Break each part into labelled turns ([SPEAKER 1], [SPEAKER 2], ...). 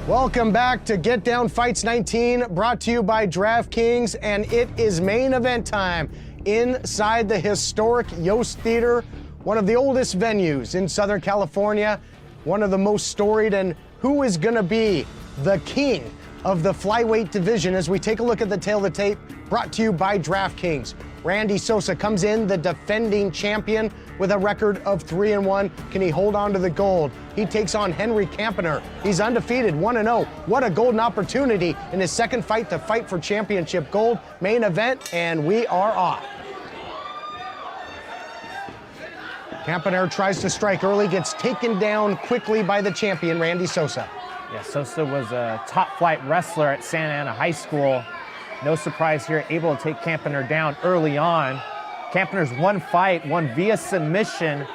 [SPEAKER 1] Welcome back to Get Down Fights 19, brought to you by DraftKings, and it is main event time inside the historic Yost Theater, one of the oldest venues in Southern California, one of the most storied, and who is going to be the king of the flyweight division as we take a look at the tail of the tape, brought to you by DraftKings. Randy Sosa comes in, the defending champion, with a record of 3-1. Can he hold on to the gold? He takes on Henry Campanur. He's undefeated, 1-0. What a golden opportunity in his second fight to fight for championship gold. Main event, and we are off. Campanur tries to strike early, gets taken down quickly by the champion, Randy Sosa.
[SPEAKER 2] Yeah, Sosa was a top-flight wrestler at Santa Ana High School. No surprise here, able to take Campanur down early on. Campanur's one fight, won via submission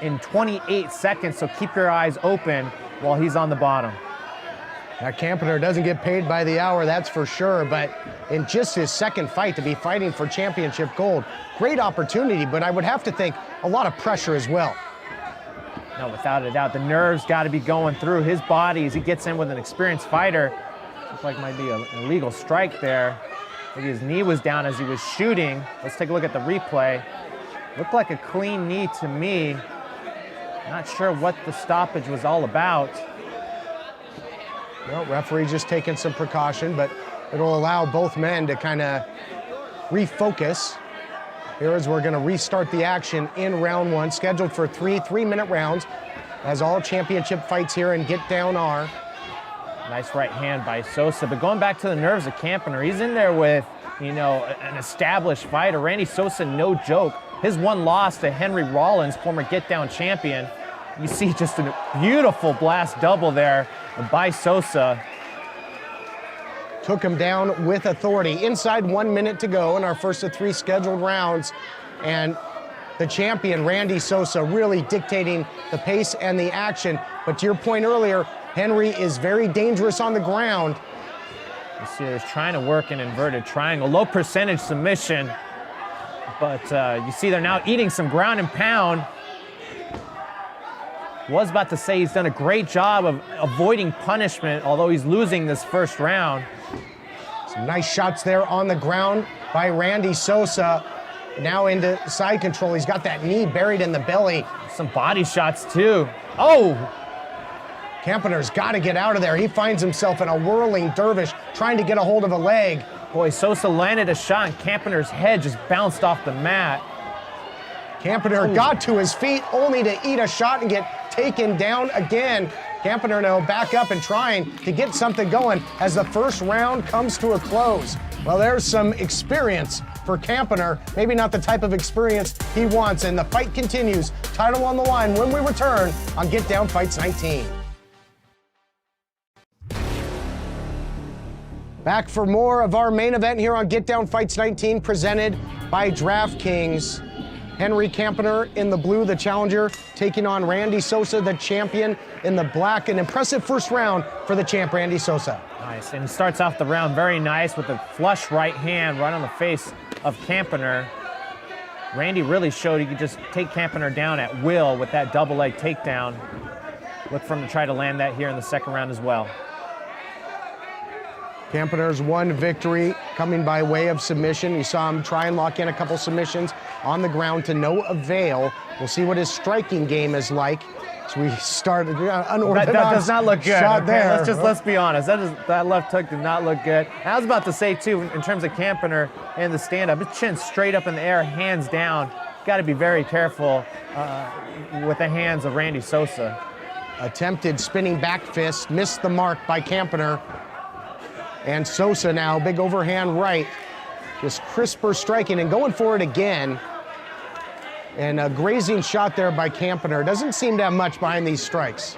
[SPEAKER 2] in 28 seconds, so keep your eyes open while he's on the bottom.
[SPEAKER 1] Now, Campanur doesn't get paid by the hour, that's for sure, but in just his second fight to be fighting for championship gold, great opportunity, but I would have to think a lot of pressure as well.
[SPEAKER 2] No, without a doubt, the nerves got to be going through his body as he gets in with an experienced fighter. Looks like might be an illegal strike there. Maybe his knee was down as he was shooting. Let's take a look at the replay. Looked like a clean knee to me. Not sure what the stoppage was all about.
[SPEAKER 1] Well, referee just taking some precaution, but it'll allow both men to kind of refocus. Here as we're going to restart the action in round one, scheduled for three-minute rounds, as all championship fights here in Get Down are.
[SPEAKER 2] Nice right hand by Sosa, but going back to the nerves of Campanur, he's in there with, you know, an established fighter. Randy Sosa, no joke. His one loss to Henry Rollins, former Get Down champion. You see just a beautiful blast double there by Sosa.
[SPEAKER 1] Took him down with authority. Inside 1 minute to go in our first of three scheduled rounds. And the champion, Randy Sosa, really dictating the pace and the action. But to your point earlier, Henry is very dangerous on the ground.
[SPEAKER 2] You see he's trying to work an inverted triangle. Low percentage submission. But you see they're now eating some ground and pound. Was about to say he's done a great job of avoiding punishment, although he's losing this first round.
[SPEAKER 1] Some nice shots there on the ground by Randy Sosa. Now into side control. He's got that knee buried in the belly.
[SPEAKER 2] Some body shots too. Oh!
[SPEAKER 1] Campanur's got to get out of there. He finds himself in a whirling dervish trying to get a hold of a leg.
[SPEAKER 2] Boy, Sosa landed a shot and Campanur's head just bounced off the mat.
[SPEAKER 1] Campanur got to his feet only to eat a shot and get taken down again. Campanur now back up and trying to get something going as the first round comes to a close. Well, there's some experience for Campanur. Maybe not the type of experience he wants, and the fight continues. Title on the line when we return on Get Down Fights 19. Back for more of our main event here on Get Down Fights 19, presented by DraftKings. Henry Campanur in the blue, the challenger, taking on Randy Sosa, the champion, in the black. An impressive first round for the champ, Randy Sosa.
[SPEAKER 2] Nice, and he starts off the round very nice with a flush right hand right on the face of Campanur. Randy really showed he could just take Campanur down at will with that double leg takedown. Look for him to try to land that here in the second round as well.
[SPEAKER 1] Campanur's one victory coming by way of submission. You saw him try and lock in a couple submissions on the ground to no avail. We'll see what his striking game is like. So we started unorthodox.
[SPEAKER 2] That does not look good.
[SPEAKER 1] Shot
[SPEAKER 2] okay,
[SPEAKER 1] there.
[SPEAKER 2] Let's be honest. That left hook did not look good. I was about to say too, in terms of Campanur and the stand-up, his chin straight up in the air, hands down. Got to be very careful with the hands of Randy Sosa.
[SPEAKER 1] Attempted spinning back fist, missed the mark by Campanur. And Sosa now, big overhand right, just crisper striking and going for it again. And a grazing shot there by Campanur. Doesn't seem to have much behind these strikes.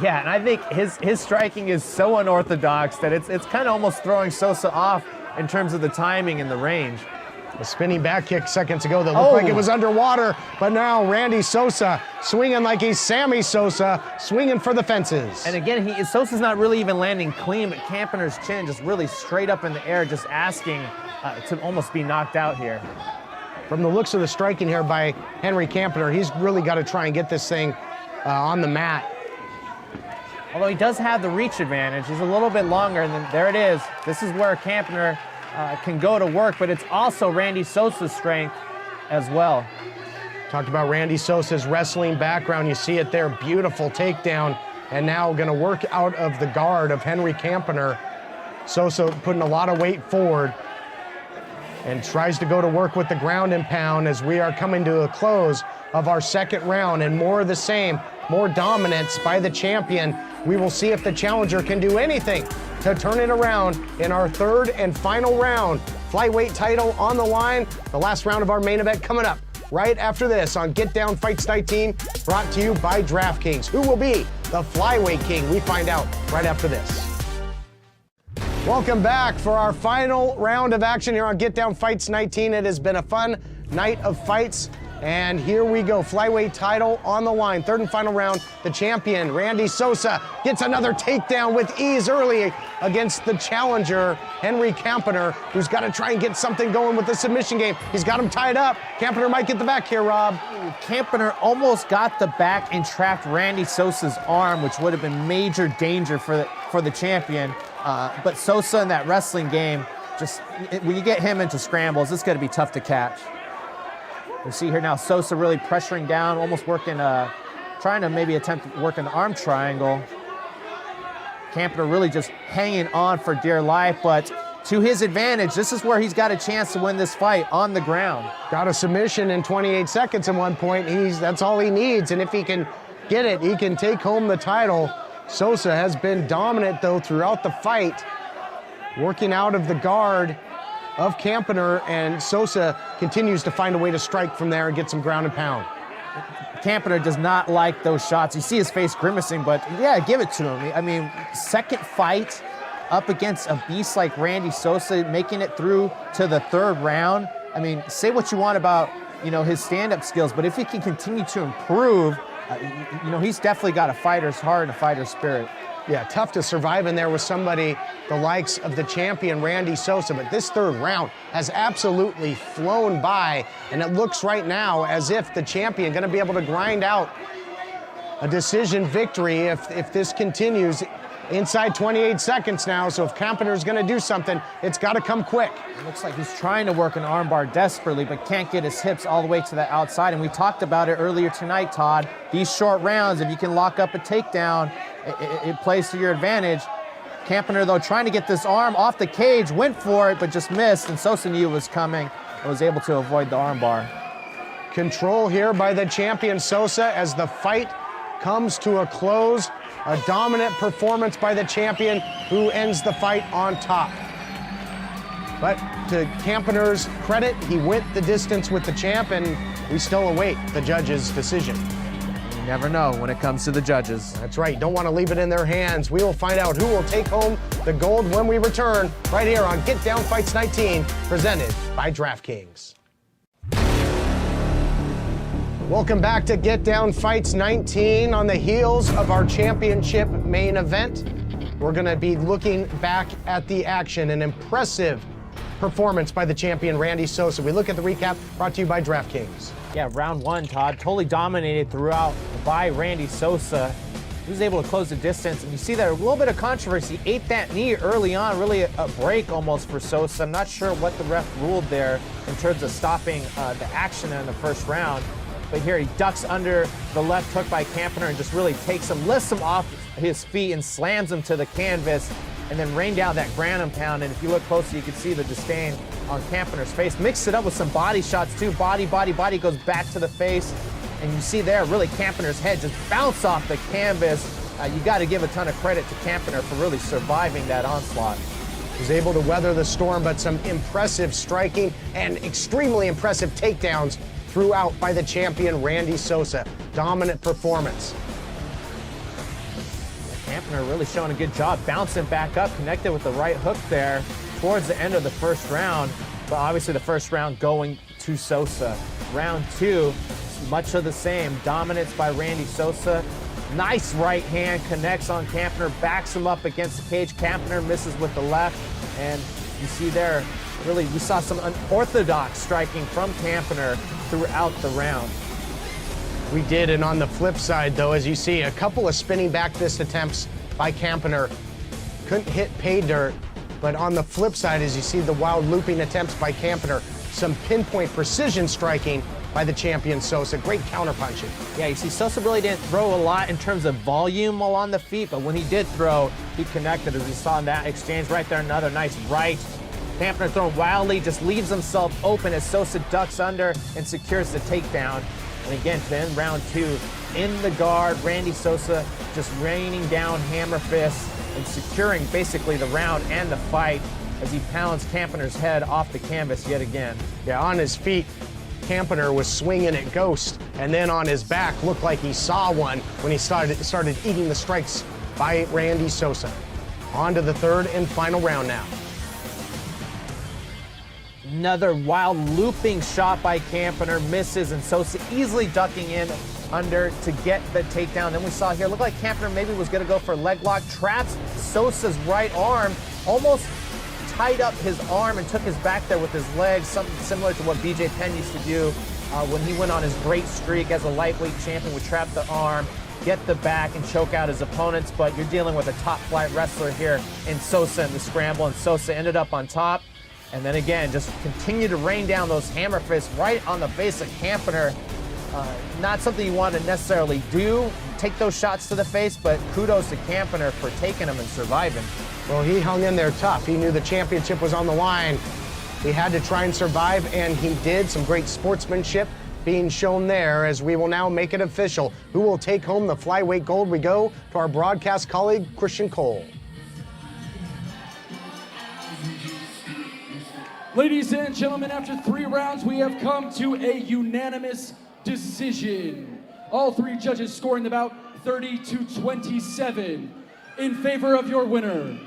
[SPEAKER 2] Yeah, and I think his striking is so unorthodox that it's kind of almost throwing Sosa off in terms of the timing and the range.
[SPEAKER 1] A spinning back kick seconds ago that looked like it was underwater, but now Randy Sosa swinging like he's Sammy Sosa, swinging for the fences.
[SPEAKER 2] And again, Sosa's not really even landing clean, but Campanur's chin just really straight up in the air, just asking to almost be knocked out here.
[SPEAKER 1] From the looks of the striking here by Henry Campanur, he's really got to try and get this thing on the mat.
[SPEAKER 2] Although he does have the reach advantage. He's a little bit longer, and then there it is. This is where Campanur can go to work, but it's also Randy Sosa's strength as well.
[SPEAKER 1] Talked about Randy Sosa's wrestling background. You see it there, beautiful takedown. And now gonna work out of the guard of Henry Campanur. Sosa putting a lot of weight forward and tries to go to work with the ground and pound as we are coming to a close of our second round, and more of the same, more dominance by the champion. We will see if the challenger can do anything to turn it around in our third and final round. Flyweight title on the line. The last round of our main event coming up right after this on Get Down Fights 19, brought to you by DraftKings. Who will be the flyweight king? We find out right after this. Welcome back for our final round of action here on Get Down Fights 19. It has been a fun night of fights, and here we go. Flyweight title on the line. Third and final round. The champion, Randy Sosa, gets another takedown with ease early against the challenger, Henry Campanur, who's got to try and get something going with the submission game. He's got him tied up. Campanur might get the back here, Rob.
[SPEAKER 2] Campanur almost got the back and trapped Randy Sosa's arm, which would have been major danger for the champion. But Sosa in that wrestling game, when you get him into scrambles, it's going to be tough to catch. You see here now Sosa really pressuring down, almost working, trying to maybe attempt to work an arm triangle. Campanur really just hanging on for dear life, but to his advantage, this is where he's got a chance to win this fight on the ground.
[SPEAKER 1] Got a submission in 28 seconds at one point. That's all he needs, and if he can get it, he can take home the title. Sosa has been dominant, though, throughout the fight, working out of the guard of Campanur, and Sosa continues to find a way to strike from there and get some ground and pound.
[SPEAKER 2] Campanur does not like those shots. You see his face grimacing, but yeah, give it to him. I mean, second fight up against a beast like Randy Sosa, making it through to the third round. I mean, say what you want about, his stand-up skills, but if he can continue to improve, he's definitely got a fighter's heart and a fighter's spirit.
[SPEAKER 1] Yeah, tough to survive in there with somebody the likes of the champion, Randy Sosa, but this third round has absolutely flown by, and it looks right now as if the champion going to be able to grind out a decision victory if this continues. Inside 28 seconds now, so if Campanur's going to do something, it's got to come quick.
[SPEAKER 2] It looks like he's trying to work an armbar desperately, but can't get his hips all the way to the outside. And we talked about it earlier tonight, Todd. These short rounds, if you can lock up a takedown, it plays to your advantage. Campanur, though, trying to get this arm off the cage, went for it, but just missed, and Sosa knew it was coming and was able to avoid the armbar.
[SPEAKER 1] Control here by the champion Sosa as the fight comes to a close. A dominant performance by the champion who ends the fight on top. But to Campanur's credit, he went the distance with the champ, and we still await the judges' decision.
[SPEAKER 2] You never know when it comes to the judges.
[SPEAKER 1] That's right, don't want to leave it in their hands. We will find out who will take home the gold when we return right here on Get Down Fights 19, presented by DraftKings. Welcome back to Get Down Fights 19. On the heels of our championship main event, we're going to be looking back at the action. An impressive performance by the champion, Randy Sosa. We look at the recap brought to you by DraftKings.
[SPEAKER 2] Yeah, round one, Todd, totally dominated throughout by Randy Sosa. He was able to close the distance, and you see that a little bit of controversy. Ate that knee early on, really a break almost for Sosa. I'm not sure what the ref ruled there in terms of stopping the action in the first round. But here he ducks under the left hook by Campanur and just really takes him, lifts him off his feet and slams him to the canvas, and then rained down that ground and pound. And if you look closely, you can see the disdain on Campanur's face. Mixed it up with some body shots too. Body goes back to the face. And you see there, really Campanur's head just bounce off the canvas. You got to give a ton of credit to Campanur for really surviving that onslaught.
[SPEAKER 1] He was able to weather the storm, but some impressive striking and extremely impressive takedowns throughout by the champion, Randy Sosa. Dominant performance.
[SPEAKER 2] Campanur really showing a good job, bouncing back up, connected with the right hook there towards the end of the first round. But obviously the first round going to Sosa. Round two, much of the same. Dominance by Randy Sosa. Nice right hand, connects on Campanur, backs him up against the cage. Campanur misses with the left, and you see there, really, we saw some unorthodox striking from Campanur throughout the round.
[SPEAKER 1] We did, and on the flip side, though, as you see, a couple of spinning back fist attempts by Campanur. Couldn't hit pay dirt, but on the flip side, as you see the wild looping attempts by Campanur, some pinpoint precision striking by the champion Sosa. Great counterpunching.
[SPEAKER 2] Yeah, you see Sosa really didn't throw a lot in terms of volume while on the feet, but when he did throw, he connected, as we saw in that exchange right there. Another nice right. Campanur throwing wildly, just leaves himself open as Sosa ducks under and secures the takedown. And again, to end round 2, in the guard, Randy Sosa just raining down hammer fists and securing basically the round and the fight as he pounds Campanur's head off the canvas yet again.
[SPEAKER 1] Yeah, on his feet, Campanur was swinging at Ghost, and then on his back looked like he saw one when he started eating the strikes by Randy Sosa. On to the third and final round now.
[SPEAKER 2] Another wild looping shot by Campanur, misses, and Sosa easily ducking in under to get the takedown. Then we saw here, looked like Campanur maybe was going to go for a leg lock, traps Sosa's right arm, almost tied up his arm and took his back there with his legs, something similar to what BJ Penn used to do when he went on his great streak as a lightweight champion, would trap the arm, get the back, and choke out his opponents. But you're dealing with a top flight wrestler here in Sosa in the scramble, and Sosa ended up on top. And then again, just continue to rain down those hammer fists right on the face of Campanur. Not something you want to necessarily do, take those shots to the face, but kudos to Campanur for taking them and surviving.
[SPEAKER 1] Well, he hung in there tough. He knew the championship was on the line. He had to try and survive, and he did. Some great sportsmanship being shown there, as we will now make it official. Who will take home the flyweight gold? We go to our broadcast colleague, Christian Cole.
[SPEAKER 3] Ladies and gentlemen, after 3 rounds, we have come to a unanimous decision. All 3 judges scoring the bout 30-27 in favor of your winner.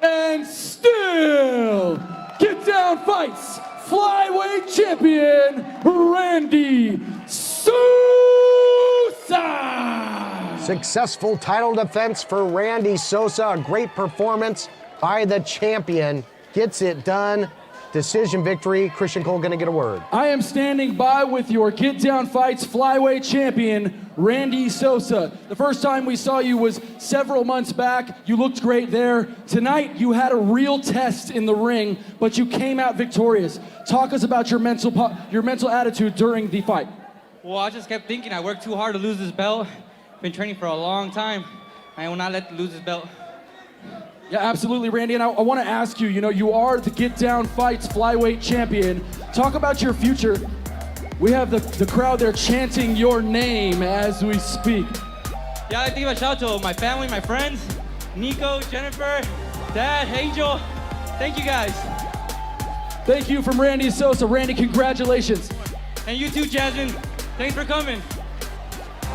[SPEAKER 3] And still, Get Down Fights flyweight champion, Randy Sosa.
[SPEAKER 1] Successful title defense for Randy Sosa. A great performance by the champion. Gets it done. Decision victory. Christian Cole gonna get a word.
[SPEAKER 3] I am standing by with your Get Down Fights flyweight champion, Randy Sosa. The first time we saw you was several months back. You looked great there. Tonight, you had a real test in the ring, but you came out victorious. Talk us about your mental attitude during the fight.
[SPEAKER 4] Well, I just kept thinking I worked too hard to lose this belt. Been training for a long time. I will not let lose this belt.
[SPEAKER 3] Yeah, absolutely, Randy. And I want to ask you, you are the Get Down Fights flyweight champion. Talk about your future. We have the crowd there chanting your name as we speak.
[SPEAKER 4] Yeah, I think a shout out to my family, my friends, Nico, Jennifer, Dad, Angel. Thank you guys.
[SPEAKER 3] Thank you from Randy Sosa. Randy, congratulations.
[SPEAKER 4] And you too, Jasmine. Thanks for coming.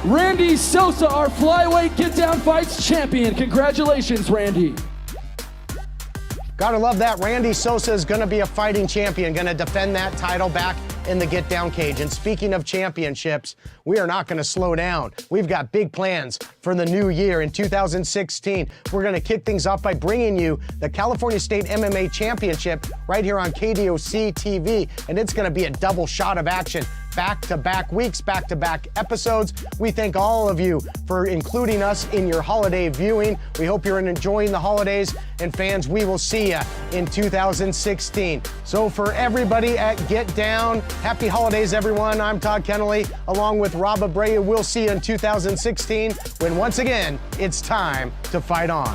[SPEAKER 3] Randy Sosa, our flyweight Get Down Fights champion. Congratulations, Randy.
[SPEAKER 1] Gotta love that. Randy Sosa is gonna be a fighting champion, gonna defend that title back in the Get Down cage. And speaking of championships, we are not gonna slow down. We've got big plans for the new year in 2016. We're gonna kick things off by bringing you the California State MMA Championship right here on KDOC TV. And it's gonna be a double shot of action. Back-to-back weeks, back-to-back episodes. We thank all of you for including us in your holiday viewing. We hope you're enjoying the holidays. And fans, we will see you in 2016. So for everybody at Get Down, happy holidays, everyone. I'm Todd Kennelly, along with Rob Abreu. We'll see you in 2016 when, once again, it's time to fight on.